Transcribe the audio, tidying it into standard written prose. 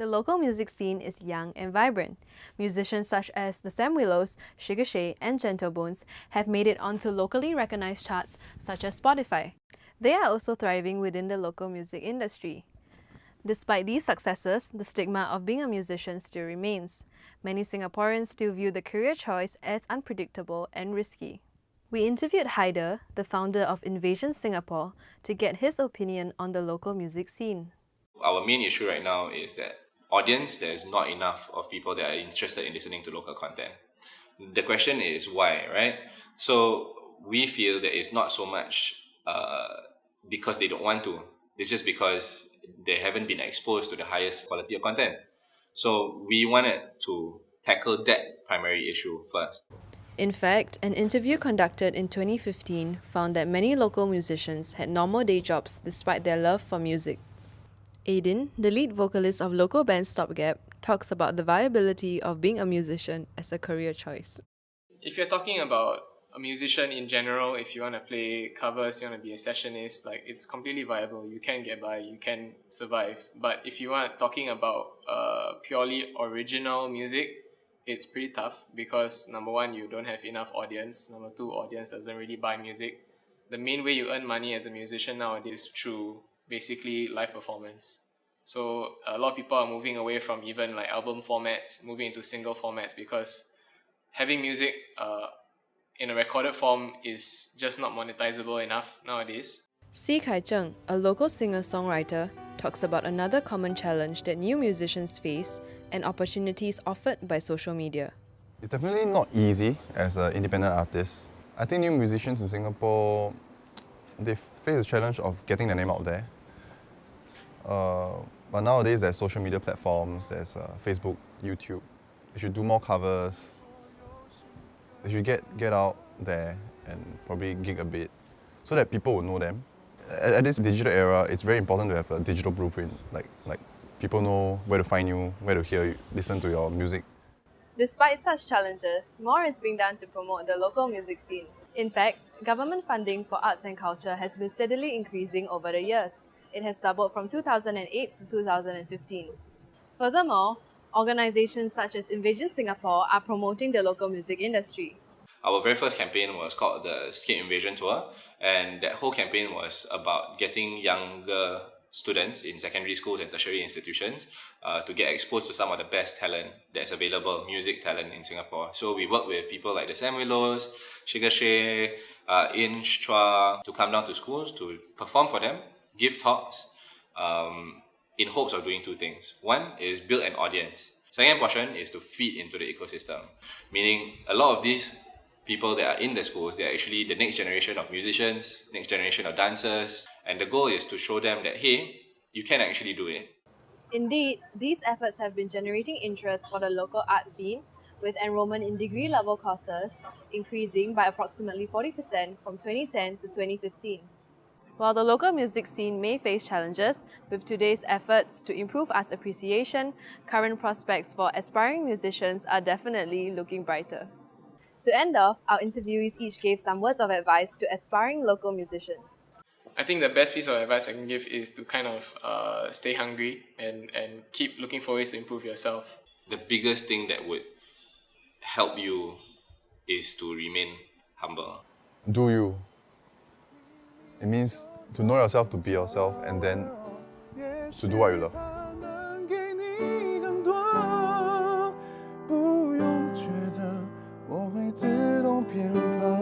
The local music scene is young and vibrant. Musicians such as the Sam Willows, Sugar Shay, and Gentlebones have made it onto locally recognized charts such as Spotify. They are also thriving within the local music industry. Despite these successes, the stigma of being a musician still remains. Many Singaporeans still view the career choice as unpredictable and risky. We interviewed Haider, the founder of Invasion Singapore, to get his opinion on the local music scene. Our main issue right now is that audience, there's not enough of people that are interested in listening to local content. The question is why, right? So we feel that it's not so much because they don't want to. It's just because they haven't been exposed to the highest quality of content. So we wanted to tackle that primary issue first. In fact, an interview conducted in 2015 found that many local musicians had normal day jobs despite their love for music. Aiden, the lead vocalist of local band Stopgap, talks about the viability of being a musician as a career choice. If you're talking about a musician in general, if you want to play covers, you want to be a sessionist, like it's completely viable. You can get by, you can survive. But if you are talking about purely original music, it's pretty tough because number one, you don't have enough audience. Number two, audience doesn't really buy music. The main way you earn money as a musician nowadays is through basically live performance. So a lot of people are moving away from even like album formats, moving into single formats because having music in a recorded form is just not monetizable enough nowadays. Si Kai Cheng, a local singer-songwriter, talks about another common challenge that new musicians face and opportunities offered by social media. It's definitely not easy as an independent artist. I think new musicians in Singapore, they face the challenge of getting their name out there. But nowadays there's social media platforms, there's Facebook, YouTube. They should do more covers. They should get out there and probably gig a bit so that people will know them. At this digital era, it's very important to have a digital blueprint. Like people know where to find you, where to hear you, listen to your music. Despite such challenges, more is being done to promote the local music scene. In fact, government funding for arts and culture has been steadily increasing over the years. It has doubled from 2008 to 2015. Furthermore, organizations such as Invasion Singapore are promoting the local music industry. Our very first campaign was called the Skate Invasion Tour, and that whole campaign was about getting younger students in secondary schools and tertiary institutions to get exposed to some of the best talent that's available, music talent in Singapore. So we work with people like the Sam Willows, Sugar Shay, Inch, Chua, to come down to schools to perform for them, give talks, in hopes of doing two things. One is build an audience. Second portion is to feed into the ecosystem, meaning a lot of these people that are in the schools, they are actually the next generation of musicians, next generation of dancers, and the goal is to show them that, hey, you can actually do it. Indeed, these efforts have been generating interest for the local art scene, with enrollment in degree-level courses increasing by approximately 40% from 2010 to 2015. While the local music scene may face challenges, with today's efforts to improve arts appreciation, current prospects for aspiring musicians are definitely looking brighter. To end off, our interviewees each gave some words of advice to aspiring local musicians. I think the best piece of advice I can give is to kind of stay hungry and keep looking for ways to improve yourself. The biggest thing that would help you is to remain humble. Do you. It means to know yourself, to be yourself, and then to do what you love. 不用觉得我会自动偏旁。